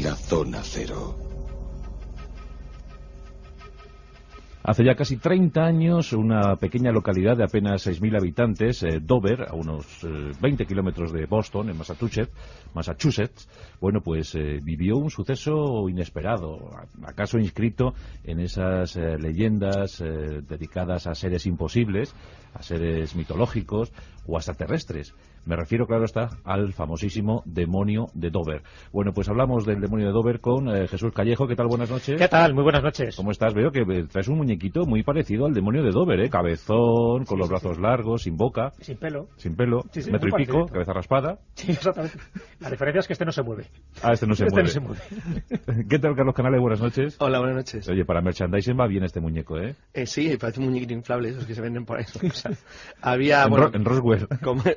la zona cero. Hace ya casi 30 años, una pequeña localidad de apenas 6.000 habitantes, Dover, a unos 20 kilómetros de Boston, en Massachusetts, bueno, pues vivió un suceso inesperado, acaso inscrito en esas leyendas dedicadas a seres imposibles, a seres mitológicos o extraterrestres. Me refiero, claro está, al famosísimo demonio de Dover. Bueno, pues hablamos del demonio de Dover con Jesús Callejo. ¿Qué tal? Buenas noches. ¿Qué tal? Muy buenas noches. ¿Cómo estás? Veo que traes un muñequito muy parecido al demonio de Dover, ¿eh? Cabezón, con los brazos largos, sin boca. Sin pelo. Sin pelo. Sí, metro y pico, cabeza raspada. Sí, exactamente. La diferencia es que este no se mueve. Ah, este no se mueve. No se mueve. ¿Qué tal, Carlos Canales? Buenas noches. Hola, buenas noches. Oye, para merchandising va bien este muñeco, ¿eh? Sí, parece un muñequito inflable, esos que se venden por ahí. O sea, había, en Roswell.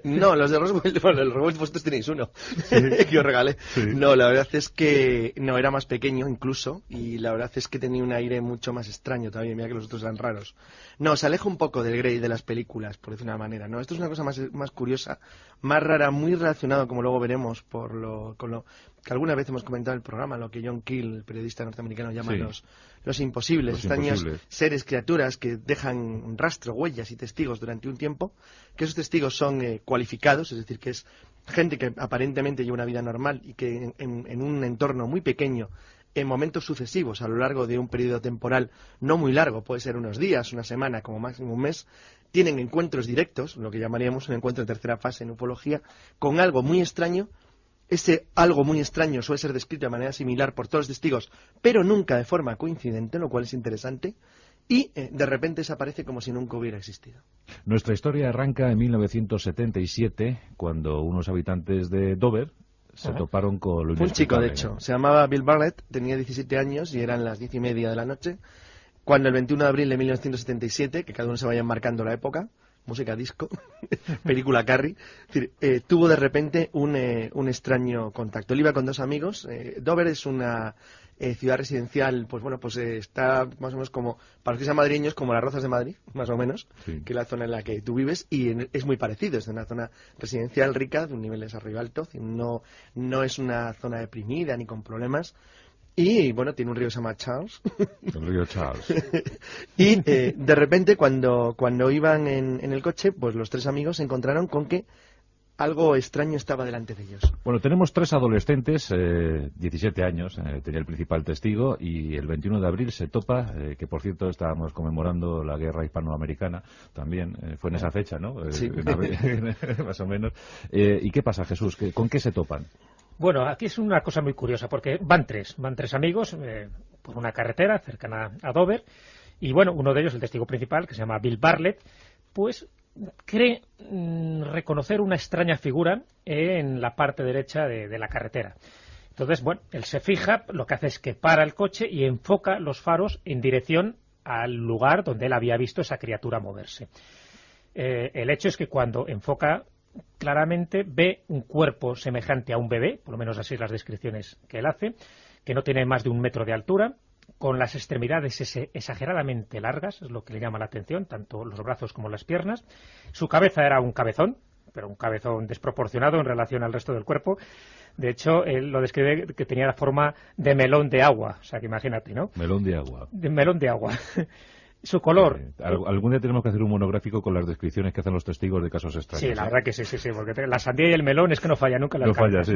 No, los de Roswell, bueno, el Roswell vosotros tenéis uno, sí. Que os regalé. Sí. No, la verdad es que no, era más pequeño incluso, y la verdad es que tenía un aire mucho más extraño todavía, mira que los otros eran raros. No, se aleja un poco del Grey de las películas, por decir una manera, ¿no? Esto es una cosa más curiosa, más rara, muy relacionado, como luego veremos, con lo que alguna vez hemos comentado en el programa, lo que John Keel, el periodista norteamericano, llama los imposibles, extraños seres, criaturas que dejan rastro, huellas y testigos durante un tiempo, que esos testigos son cualificados, es decir, que es gente que aparentemente lleva una vida normal y que en un entorno muy pequeño, en momentos sucesivos, a lo largo de un periodo temporal no muy largo, puede ser unos días, una semana, como máximo un mes, tienen encuentros directos, lo que llamaríamos un encuentro de tercera fase en ufología, con algo muy extraño. Ese algo muy extraño suele ser descrito de manera similar por todos los testigos, pero nunca de forma coincidente, lo cual es interesante, y de repente desaparece como si nunca hubiera existido. Nuestra historia arranca en 1977, cuando unos habitantes de Dover se toparon con lo inexplicable. Un chico, de hecho, se llamaba Bill Bartlett, tenía 17 años y eran las 10:30 de la noche, cuando el 21 de abril de 1977, que cada uno se vaya marcando la época, música disco, película Carrie, es decir, tuvo de repente un extraño contacto. Él iba con dos amigos. Dover es una ciudad residencial, pues bueno, pues está más o menos como, para los que sean madrileños, como las Rozas de Madrid, más o menos, sí, que es la zona en la que tú vives, y es muy parecido, es una zona residencial rica, de un nivel de desarrollo alto, no es una zona deprimida ni con problemas. Y, bueno, tiene un río que se llama Charles. El río Charles. Y, de repente, cuando iban en el coche, pues los tres amigos se encontraron con que algo extraño estaba delante de ellos. Bueno, tenemos tres adolescentes, 17 años, tenía el principal testigo, y el 21 de abril se topa, que por cierto estábamos conmemorando la guerra hispanoamericana, también, fue en esa fecha, ¿no? Sí. Más o menos. ¿Y qué pasa, Jesús? ¿Con qué se topan? Bueno, aquí es una cosa muy curiosa, porque van tres amigos por una carretera cercana a Dover, y bueno, uno de ellos, el testigo principal, que se llama Bill Bartlett, pues cree reconocer una extraña figura en la parte derecha de la carretera. Entonces, bueno, él se fija, lo que hace es que para el coche y enfoca los faros en dirección al lugar donde él había visto esa criatura moverse. El hecho es que cuando enfoca claramente ve un cuerpo semejante a un bebé, por lo menos así es las descripciones que él hace, que no tiene más de 1 metro de altura, con las extremidades exageradamente largas, es lo que le llama la atención, tanto los brazos como las piernas. Su cabeza era un cabezón, pero un cabezón desproporcionado en relación al resto del cuerpo. De hecho, él lo describe que tenía la forma de melón de agua, o sea que imagínate, ¿no? Melón de agua. De melón de agua. Su color. Algún día tenemos que hacer un monográfico con las descripciones que hacen los testigos de casos extraños. Sí, la verdad que sí, porque la sandía y el melón es que no falla nunca. No falla, sí.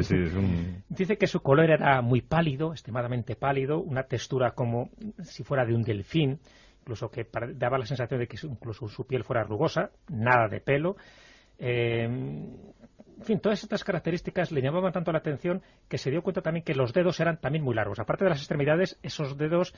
Dice que su color era muy pálido, extremadamente pálido, una textura como si fuera de un delfín, incluso que daba la sensación de que incluso su piel fuera rugosa, nada de pelo. En fin, todas estas características le llamaban tanto la atención que se dio cuenta también que los dedos eran también muy largos. Aparte de las extremidades, esos dedos,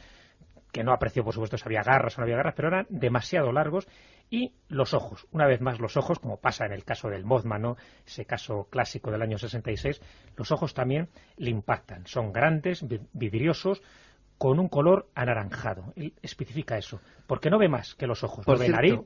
que no apreció, por supuesto, si había garras o no había garras, pero eran demasiado largos, y los ojos, una vez más los ojos, como pasa en el caso del Mothman, ¿no? Ese caso clásico del año 66, los ojos también le impactan, son grandes, vidriosos, con un color anaranjado. Él especifica eso, porque no ve más que los ojos, no ve nariz,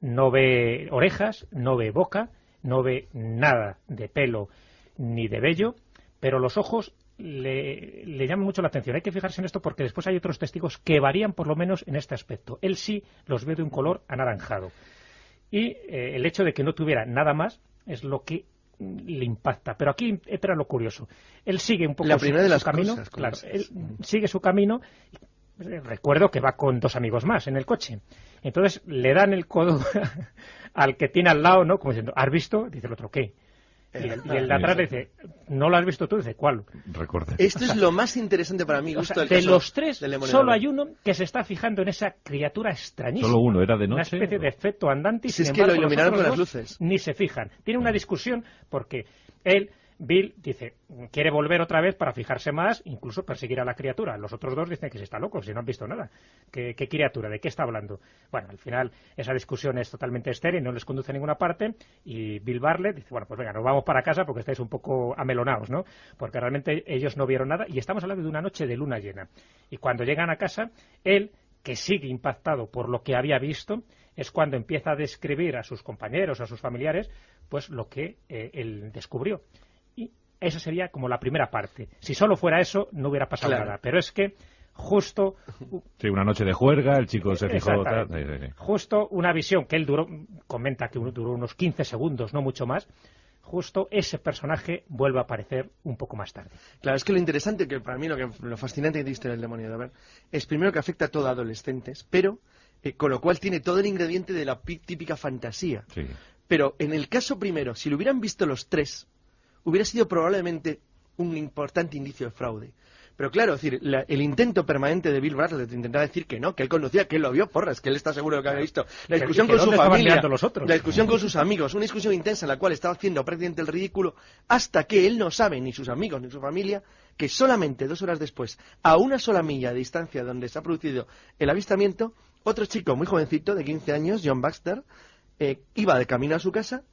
no ve orejas, no ve boca, no ve nada de pelo ni de vello, pero los ojos le llama mucho la atención. Hay que fijarse en esto porque después hay otros testigos que varían por lo menos en este aspecto. Él sí los ve de un color anaranjado. Y el hecho de que no tuviera nada más es lo que le impacta. Pero aquí entra lo curioso. Él sigue un poco la primera de las su camino. Cosas, claro, él sigue su camino. Recuerdo que va con 2 amigos más en el coche. Entonces le dan el codo al que tiene al lado, ¿no? Como diciendo, ¿has visto? Dice el otro, ¿qué? Y el de atrás le dice, ¿no lo has visto tú? Dice, ¿cuál? Recuerde. Esto es lo más interesante para mí. O sea, de los 3, solo hay uno que se está fijando en esa criatura extrañísima. Solo uno, ¿era de noche? Una especie de efecto andante. Y si sin es que embargo, lo iluminaron los con otros las dos luces. Ni se fijan. Tiene una discusión porque Bill dice, quiere volver otra vez para fijarse más, incluso perseguir a la criatura. Los otros 2 dicen que se está loco, si no han visto nada. ¿Qué criatura? ¿De qué está hablando? Bueno, al final esa discusión es totalmente estéril, no les conduce a ninguna parte, y Bill Bartlett dice, bueno, pues venga, nos vamos para casa porque estáis un poco amelonados, ¿no? Porque realmente ellos no vieron nada, y estamos hablando de una noche de luna llena. Y cuando llegan a casa, él, que sigue impactado por lo que había visto, es cuando empieza a describir a sus compañeros, a sus familiares, pues lo que él descubrió. Esa sería como la primera parte. Si solo fuera eso, no hubiera pasado nada. Pero es que justo... Sí, una noche de juerga, el chico se fijó... Justo una visión que él comenta que duró unos 15 segundos, no mucho más. Justo ese personaje vuelve a aparecer un poco más tarde. Claro, es que lo interesante, que para mí lo fascinante que diste del demonio de Dover, es primero que afecta a todo adolescentes, pero con lo cual tiene todo el ingrediente de la típica fantasía. Sí. Pero en el caso primero, si lo hubieran visto los 3... hubiera sido probablemente un importante indicio de fraude. Pero claro, es decir, el intento permanente de Bill Bartlett de intentar decir que no, que él conducía, que él lo vio, porras, que él está seguro de que había visto. La discusión con su familia, la discusión con sus amigos, una discusión intensa en la cual estaba haciendo prácticamente el ridículo, hasta que él no sabe, ni sus amigos, ni su familia, que solamente 2 horas después, a una sola milla de distancia donde se ha producido el avistamiento, otro chico muy jovencito, de 15 años, John Baxter, iba de camino a su casa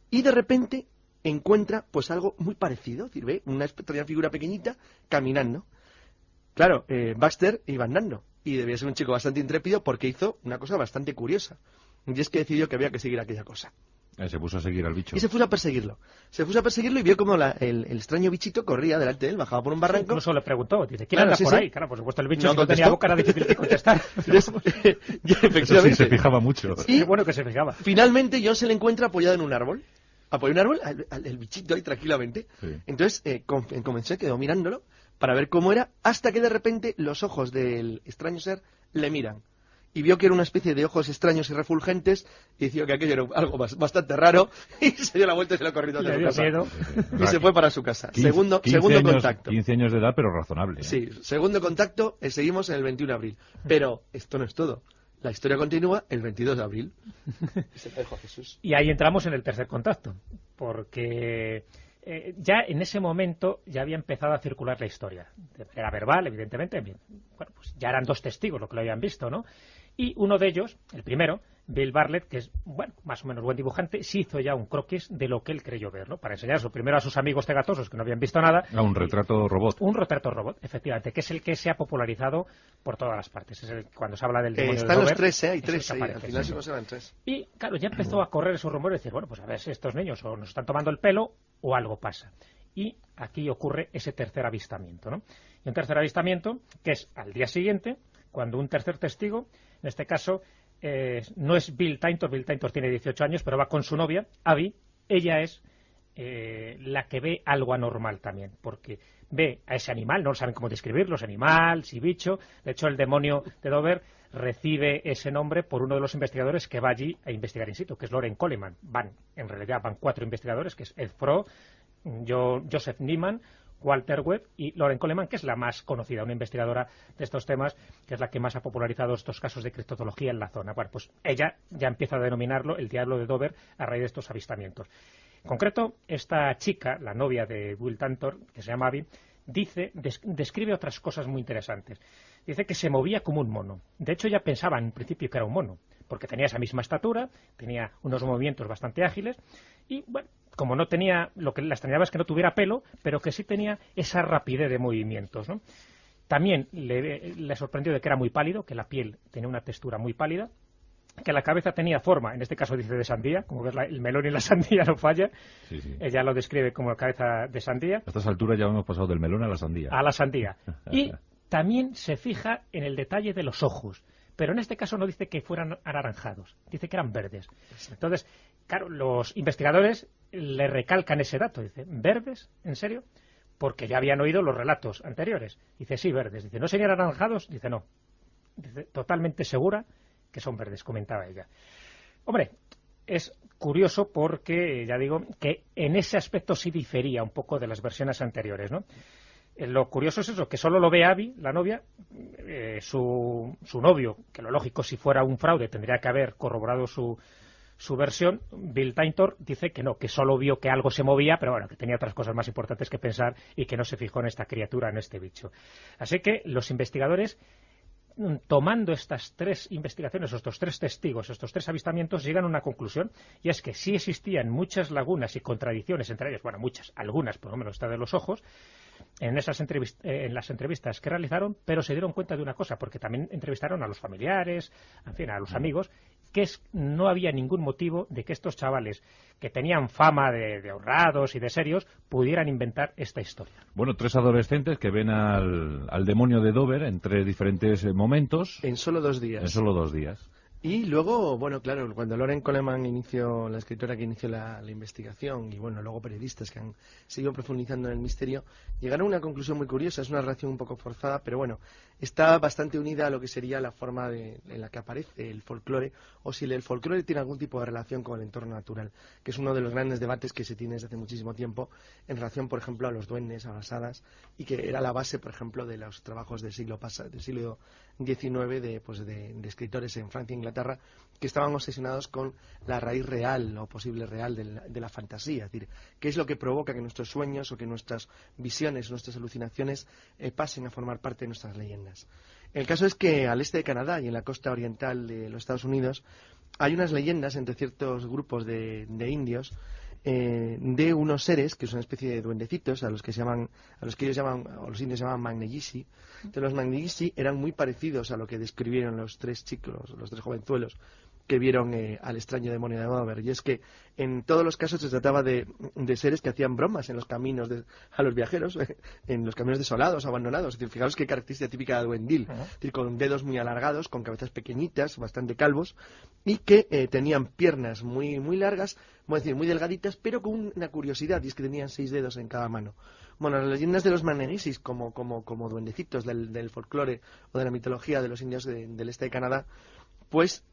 y de repente encuentra pues algo muy parecido, es decir, ve una extraña figura pequeñita caminando. Claro, Baxter iba andando y debía ser un chico bastante intrépido porque hizo una cosa bastante curiosa, y es que decidió que había que seguir aquella cosa. Se puso a seguir al bicho. Y se puso a perseguirlo. Se puso a perseguirlo y vio como el extraño bichito corría delante de él, bajaba por un barranco. Incluso le preguntó, dice, ¿quién anda por ahí? Claro, por supuesto el bicho no tenía boca, era difícil de contestar. Efectivamente. Eso sí, se fijaba mucho. Y qué bueno que se fijaba. Finalmente John se le encuentra apoyado en un árbol. Apoyó un árbol, el bichito ahí tranquilamente. Sí. Entonces comenzó, quedó mirándolo para ver cómo era, hasta que de repente los ojos del extraño ser le miran. Y vio que era una especie de ojos extraños y refulgentes, y decidió que aquello era algo bastante raro, y se dio la vuelta y se lo corrió hacia su casa. Miedo. Y se fue para su casa. 15 segundo años, contacto. 15 años de edad, pero razonable. Sí, segundo contacto, seguimos en el 21 de abril. Pero esto no es todo. La historia continúa el 22 de abril. Se te dejó a Jesús. Y ahí entramos en el tercer contacto, porque ya en ese momento ya había empezado a circular la historia. Era verbal, evidentemente. Bueno, pues ya eran 2 testigos los que lo habían visto, ¿no? Y uno de ellos, el primero, Bill Bartlett, que es, bueno, más o menos buen dibujante, sí hizo ya un croquis de lo que él creyó ver, ¿no? Para enseñarlo primero a sus amigos cegatosos que no habían visto nada. Un retrato robot. Un retrato robot, efectivamente, que es el que se ha popularizado por todas las partes. Es cuando se habla del demonio están de Dover, los 3, hay 3 ahí, aparece, al final sí. se conservan 3. Y claro, ya empezó a correr esos rumores de decir, bueno, pues a ver si estos niños o nos están tomando el pelo o algo pasa. Y aquí ocurre ese tercer avistamiento, ¿no? Y un tercer avistamiento que es al día siguiente, cuando un tercer testigo, en este caso no es Bill Taintor tiene 18 años, pero va con su novia, Abby. Ella es la que ve algo anormal también, porque ve a ese animal, no saben cómo describirlo, es animal, si bicho. De hecho, el demonio de Dover recibe ese nombre por uno de los investigadores que va allí a investigar in situ, que es Loren Coleman. En realidad van 4 investigadores, que es Ed Froh, Joseph Niemann, Walter Webb y Loren Coleman, que es la más conocida, una investigadora de estos temas, que es la que más ha popularizado estos casos de criptozoología en la zona. Bueno, pues ella ya empieza a denominarlo el Diablo de Dover a raíz de estos avistamientos. En concreto, esta chica, la novia de Bill Taintor, que se llama Abby, describe otras cosas muy interesantes. Dice que se movía como un mono. De hecho, ella pensaba en principio que era un mono, porque tenía esa misma estatura, tenía unos movimientos bastante ágiles y, bueno, como no tenía, lo que la extrañaba es que no tuviera pelo, pero que sí tenía esa rapidez de movimientos, ¿no? También le sorprendió de que era muy pálido, que la piel tenía una textura muy pálida, que la cabeza tenía forma, en este caso dice de sandía, como ves el melón y la sandía no falla. Sí. Ella lo describe como cabeza de sandía. A estas alturas ya hemos pasado del melón a la sandía. A la sandía. Y también se fija en el detalle de los ojos, pero en este caso no dice que fueran anaranjados, dice que eran verdes. Entonces, Claro, los investigadores le recalcan ese dato. Dice, ¿verdes? ¿En serio? Porque ya habían oído los relatos anteriores. Dice, sí, verdes. Dice, ¿no serían anaranjados? Dice, no. Dice, totalmente segura que son verdes, comentaba ella. Hombre, es curioso porque, ya digo, que en ese aspecto sí difería un poco de las versiones anteriores, ¿no? Lo curioso es eso, que solo lo ve Abby, la novia, su novio, que lo lógico, si fuera un fraude, tendría que haber corroborado su versión. Bill Taintor dice que no, que solo vio que algo se movía, pero bueno, que tenía otras cosas más importantes que pensar y que no se fijó en esta criatura, en este bicho. Así que los investigadores, tomando estas 3 investigaciones, estos 3 testigos, estos 3 avistamientos, llegan a una conclusión, y es que sí existían muchas lagunas y contradicciones entre ellos, bueno, muchas, algunas, por lo menos esta de los ojos, en las entrevistas que realizaron, pero se dieron cuenta de una cosa, porque también entrevistaron a los familiares, en fin, a los amigos, que no había ningún motivo de que estos chavales, que tenían fama de honrados y de serios, pudieran inventar esta historia. Bueno, 3 adolescentes que ven al demonio de Dover en 3 diferentes momentos. En solo 2 días. En solo 2 días. Y luego, bueno, claro, cuando Lauren Coleman la escritora que inició la investigación, y bueno, luego periodistas que han seguido profundizando en el misterio, llegaron a una conclusión muy curiosa. Es una relación un poco forzada, pero bueno, está bastante unida a lo que sería la forma en la que aparece el folclore, o si el folclore tiene algún tipo de relación con el entorno natural, que es uno de los grandes debates que se tiene desde hace muchísimo tiempo en relación, por ejemplo, a los duendes, a las hadas, y que era la base, por ejemplo, de los trabajos del siglo XIX de escritores en Francia e Inglaterra, que estaban obsesionados con la raíz real o posible real de la fantasía, es decir, qué es lo que provoca que nuestros sueños o que nuestras visiones, nuestras alucinaciones pasen a formar parte de nuestras leyendas. El caso es que al este de Canadá y en la costa oriental de los Estados Unidos hay unas leyendas entre ciertos grupos de indios de unos seres que son una especie de duendecitos a los que ellos llaman, o los indios llaman Magnegisi. Entonces los Magnegisi eran muy parecidos a lo que describieron los 3 chicos, los 3 jovenzuelos que vieron al extraño demonio de Dover, y es que en todos los casos se trataba de seres que hacían bromas en los caminos a los viajeros, en los caminos desolados, abandonados. Es decir, fijaros qué característica típica de duendil, es decir, con dedos muy alargados, con cabezas pequeñitas, bastante calvos, y que tenían piernas muy, muy largas, es decir, muy delgaditas, pero con una curiosidad, y es que tenían 6 dedos en cada mano. Bueno, las leyendas de los Manegisis, como duendecitos del folclore o de la mitología de los indios del este de Canadá, pues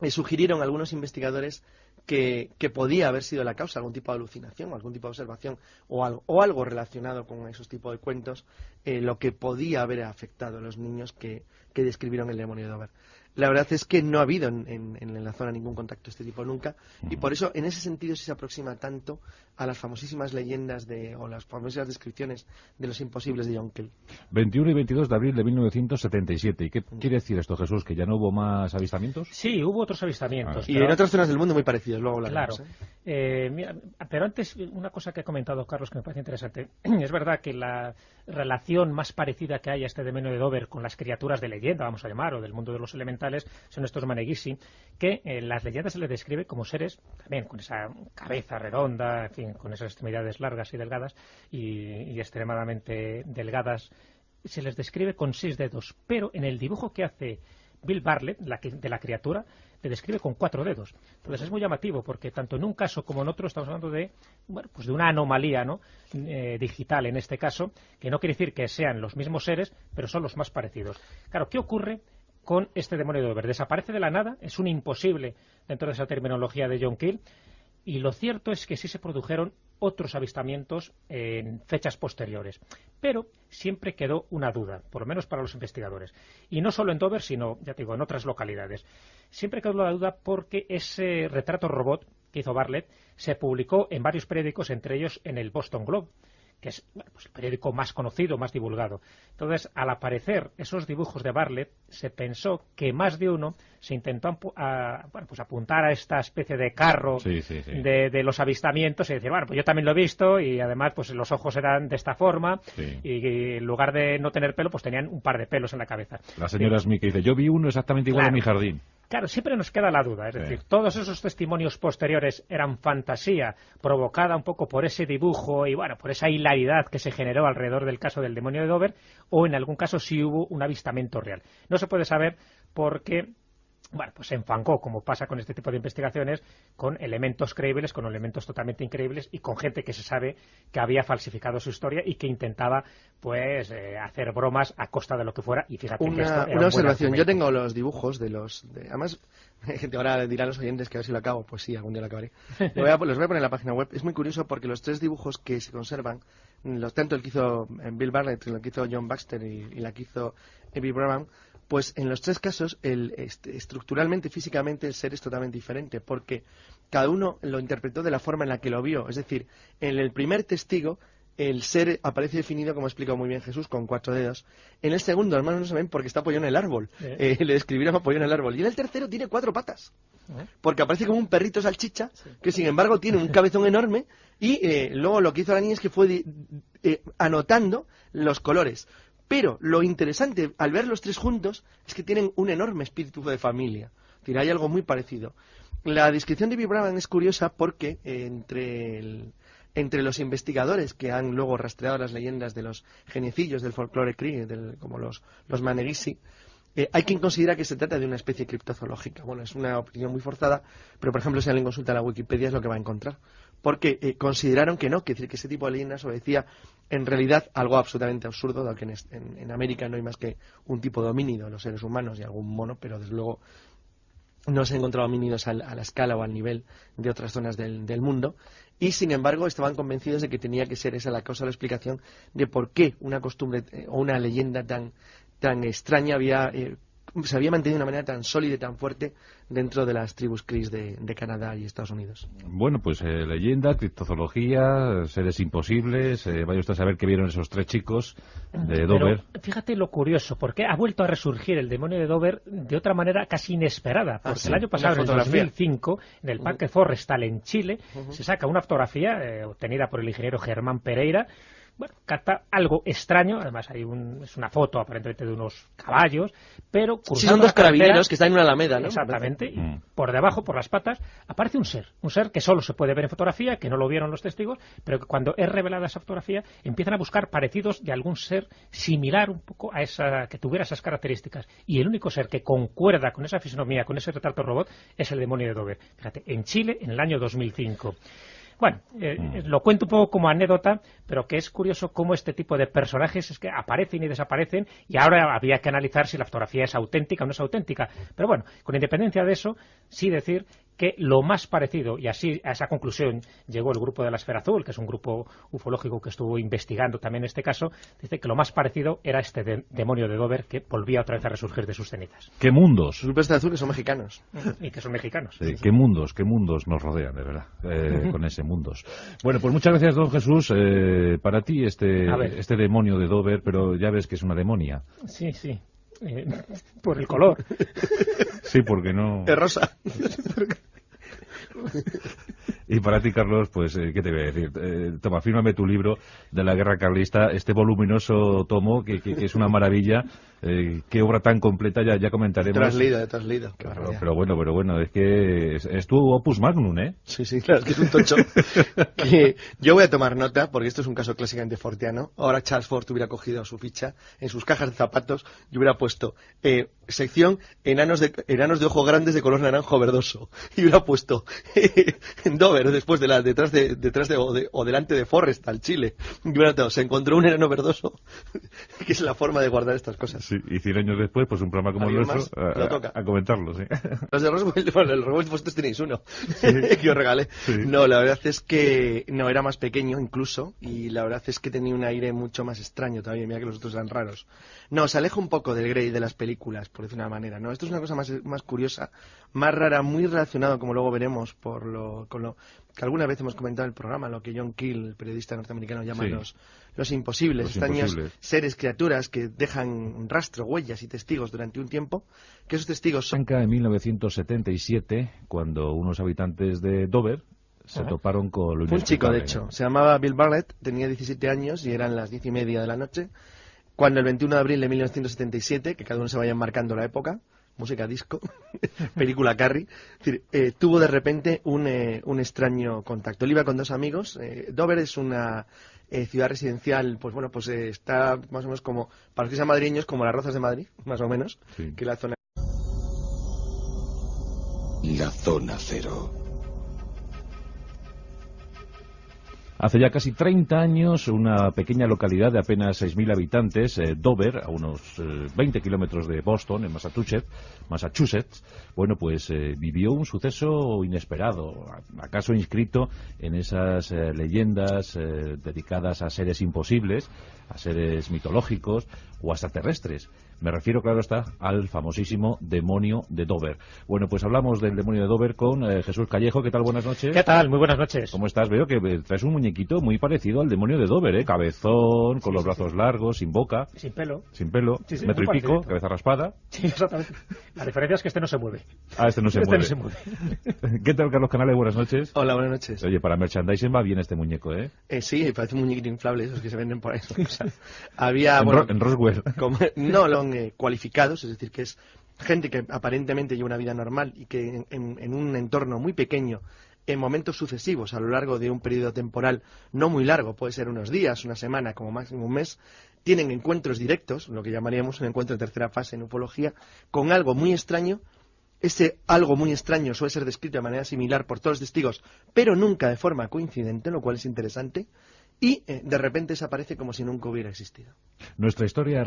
sugirieron a algunos investigadores que podía haber sido la causa, algún tipo de alucinación, algún tipo de observación o algo relacionado con esos tipos de cuentos, lo que podía haber afectado a los niños que describieron el demonio de Dover. La verdad es que no ha habido en la zona ningún contacto de este tipo nunca, y por eso en ese sentido sí se aproxima tanto a las famosísimas leyendas o las famosas descripciones de los imposibles de John Keel. 21 y 22 de abril de 1977. ¿Y qué quiere decir esto, Jesús? ¿Que ya no hubo más avistamientos? Sí, hubo otros avistamientos. Y en otras zonas del mundo muy parecidos, luego hablaremos. Claro. Mira, pero antes, una cosa que ha comentado Carlos que me parece interesante. Es verdad que la relación más parecida que hay a este demonio de Dover con las criaturas de leyenda, vamos a llamar, o del mundo de los elementales, son estos Manegishi, que en las leyendas se les describe como seres también con esa cabeza redonda, en fin, con esas extremidades largas y delgadas y extremadamente delgadas. Se les describe con 6 dedos, pero en el dibujo que hace Bill Bartlett, de la criatura, le describe con 4 dedos. Entonces es muy llamativo, porque tanto en un caso como en otro estamos hablando de una anomalía, ¿no? Digital en este caso, que no quiere decir que sean los mismos seres, pero son los más parecidos. Claro, ¿qué ocurre con este demonio de Dover? Desaparece de la nada, es un imposible dentro de esa terminología de John Keel, y lo cierto es que sí se produjeron otros avistamientos en fechas posteriores, pero siempre quedó una duda, por lo menos para los investigadores, y no solo en Dover, sino, ya te digo, en otras localidades. Siempre quedó la duda porque ese retrato robot que hizo Bartlett se publicó en varios periódicos, entre ellos en el Boston Globe, que es el periódico más conocido, más divulgado. Entonces, al aparecer esos dibujos de Bartlett, se pensó que más de uno se intentó apuntar a esta especie de carro de los avistamientos y decir, bueno, pues yo también lo he visto, y además pues los ojos eran de esta forma, y en lugar de no tener pelo, pues tenían un par de pelos en la cabeza. La señora Smith dice, yo vi uno exactamente igual en mi jardín. Claro, siempre nos queda la duda, es decir, todos esos testimonios posteriores eran fantasía provocada un poco por ese dibujo y por esa hilaridad que se generó alrededor del caso del demonio de Dover, o en algún caso sí hubo un avistamiento real. No se puede saber porque bueno, pues se enfangó, como pasa con este tipo de investigaciones, con elementos creíbles, con elementos totalmente increíbles y con gente que se sabe que había falsificado su historia y que intentaba, pues, hacer bromas a costa de lo que fuera. Y fíjate que esto era una observación. buen Yo tengo los dibujos de los... además, gente ahora dirán los oyentes que a ver si lo acabo. Pues sí, algún día lo acabaré. Los voy a poner en la página web. Es muy curioso porque los 3 dibujos que se conservan, tanto el que hizo Bill Bartlett, el que hizo John Baxter y la que hizo Evie Brown, pues en los 3 casos, estructuralmente, físicamente, el ser es totalmente diferente, porque cada uno lo interpretó de la forma en la que lo vio. Es decir, en el primer testigo, el ser aparece definido, como ha explicado muy bien Jesús, con 4 dedos. En el segundo, hermanos, no saben porque está apoyado en el árbol. Le describieron apoyado en el árbol. Y en el tercero tiene 4 patas, porque aparece como un perrito salchicha, que sin embargo tiene un cabezón enorme. Y luego lo que hizo la niña es que fue anotando los colores. Pero lo interesante al ver los 3 juntos es que tienen un enorme espíritu de familia. Es decir, hay algo muy parecido. La descripción de Evie Brown es curiosa porque entre los investigadores que han luego rastreado las leyendas de los geniecillos del folclore cree, como los Maneguisi, hay quien considera que se trata de una especie criptozoológica. Bueno, es una opinión muy forzada, pero por ejemplo si alguien consulta la Wikipedia es lo que va a encontrar. Porque consideraron que no, que ese tipo de leyendas obedecía en realidad algo absolutamente absurdo, dado que en América no hay más que un tipo de homínido, los seres humanos y algún mono, pero desde luego no se han encontrado homínidos a la escala o al nivel de otras zonas del mundo. Y sin embargo estaban convencidos de que tenía que ser esa la causa o la explicación de por qué una costumbre o una leyenda tan extraña se había mantenido de una manera tan sólida y tan fuerte dentro de las tribus Crees de Canadá y Estados Unidos. Bueno, pues leyenda, criptozoología, seres imposibles, vaya usted a saber qué vieron esos 3 chicos de Dover. Pero fíjate lo curioso, porque ha vuelto a resurgir el demonio de Dover de otra manera casi inesperada, porque el año pasado, en el 2005, en el Parque Forestal en Chile, se saca una fotografía obtenida por el ingeniero Germán Pereira. Bueno, capta algo extraño, además es una foto aparentemente de unos caballos, pero sí, son 2 carabineros que están en una alameda, ¿no? Exactamente, y por debajo, por las patas, aparece un ser que solo se puede ver en fotografía, que no lo vieron los testigos, pero que cuando es revelada esa fotografía empiezan a buscar parecidos de algún ser similar un poco a que tuviera esas características, y el único ser que concuerda con esa fisonomía, con ese retrato robot, es el demonio de Dover. Fíjate, en Chile, en el año 2005. Bueno, lo cuento un poco como anécdota, pero que es curioso cómo este tipo de personajes es que aparecen y desaparecen, y ahora habría que analizar si la fotografía es auténtica o no es auténtica. Pero bueno, con independencia de eso, sí decir que lo más parecido, y así a esa conclusión llegó el grupo de la Esfera Azul, que es un grupo ufológico que estuvo investigando también este caso, dice que lo más parecido era este demonio de Dover que volvía otra vez a resurgir de sus cenizas. ¡Qué mundos! Los grupos de Azul que son mexicanos. Y que son mexicanos. Sí, qué mundos nos rodean, de verdad, con ese mundos. Bueno, pues muchas gracias, don Jesús. Para ti este demonio de Dover, pero ya ves que es una demonia. Sí. Por el color. Sí, porque no... Es rosa. Y para ti, Carlos, pues, ¿qué te voy a decir? Toma, fírmame tu libro de la guerra carlista, este voluminoso tomo, que es una maravilla. Qué obra tan completa, ya comentaremos. Te has leído. Pero bueno, es que es tu opus magnum, ¿eh? Sí, claro, es que es un tocho. Que yo voy a tomar nota, porque esto es un caso clásicamente fortiano. Ahora Charles Fort hubiera cogido su ficha, en sus cajas de zapatos, y hubiera puesto sección enanos de ojos grandes de color naranjo verdoso. Y hubiera puesto en Dover, detrás de o delante de Forrestal, Chile. Y hubiera notado, se encontró un enano verdoso, que es la forma de guardar estas cosas. Sí, y 100 años después, pues un programa como el nuestro, a comentarlo, sí. Los de Roswell, bueno, el Roswell vosotros tenéis uno, que os regalé. Sí. No, la verdad es que no, era más pequeño incluso, y la verdad es que tenía un aire mucho más extraño todavía, mira que los otros eran raros. No, se aleja un poco del Grey de las películas, por decir una manera, ¿no? Esto es una cosa más curiosa, más rara, muy relacionado, como luego veremos, con lo que alguna vez hemos comentado en el programa, lo que John Keel, el periodista norteamericano, llama los imposibles, extraños seres, criaturas que dejan rastro, huellas y testigos durante un tiempo, que esos testigos son... En 1977, cuando unos habitantes de Dover se toparon con lo inexplicable. Un chico, de hecho, se llamaba Bill Bartlett, tenía 17 años y eran las 10:30 de la noche, cuando el 21 de abril de 1977, que cada uno se vaya marcando la época, música disco, película Carrie, es decir, tuvo de repente un extraño contacto. Él iba con 2 amigos. Dover es una ciudad residencial, pues bueno, pues está más o menos como, para los que sean madrileños, como las Rozas de Madrid, más o menos, que la zona. la Zona Cero. Hace ya casi 30 años, una pequeña localidad de apenas 6.000 habitantes, Dover, a unos 20 kilómetros de Boston, en Massachusetts, bueno, pues vivió un suceso inesperado, acaso inscrito en esas leyendas dedicadas a seres imposibles, a seres mitológicos o extraterrestres. Me refiero, claro está, al famosísimo demonio de Dover. Bueno, pues hablamos del demonio de Dover con Jesús Callejo. ¿Qué tal? Buenas noches. ¿Qué tal? Muy buenas noches. ¿Cómo estás? Veo que traes un muñequito muy parecido al demonio de Dover, ¿eh? Cabezón, con los brazos largos, sin boca. Sin pelo. Sin pelo, Sí, metro y pico, cabeza raspada. Sí, exactamente. La diferencia es que este no se mueve. Ah, este no se mueve. No se mueve. ¿Qué tal, Carlos Canales? Buenas noches. Hola, buenas noches. Oye, para merchandising va bien este muñeco, ¿eh? Sí, parece un muñequito inflable, esos que se venden por ahí. O sea, había, en Roswell. No, lo han cualificados, es decir, que es gente que aparentemente lleva una vida normal y que en un entorno muy pequeño, en momentos sucesivos, a lo largo de un periodo temporal no muy largo, puede ser unos días, una semana, como máximo un mes, tienen encuentros directos, lo que llamaríamos un encuentro de tercera fase en ufología, con algo muy extraño. Ese algo muy extraño suele ser descrito de manera similar por todos los testigos, pero nunca de forma coincidente, lo cual es interesante, y de repente desaparece como si nunca hubiera existido. Nuestra historia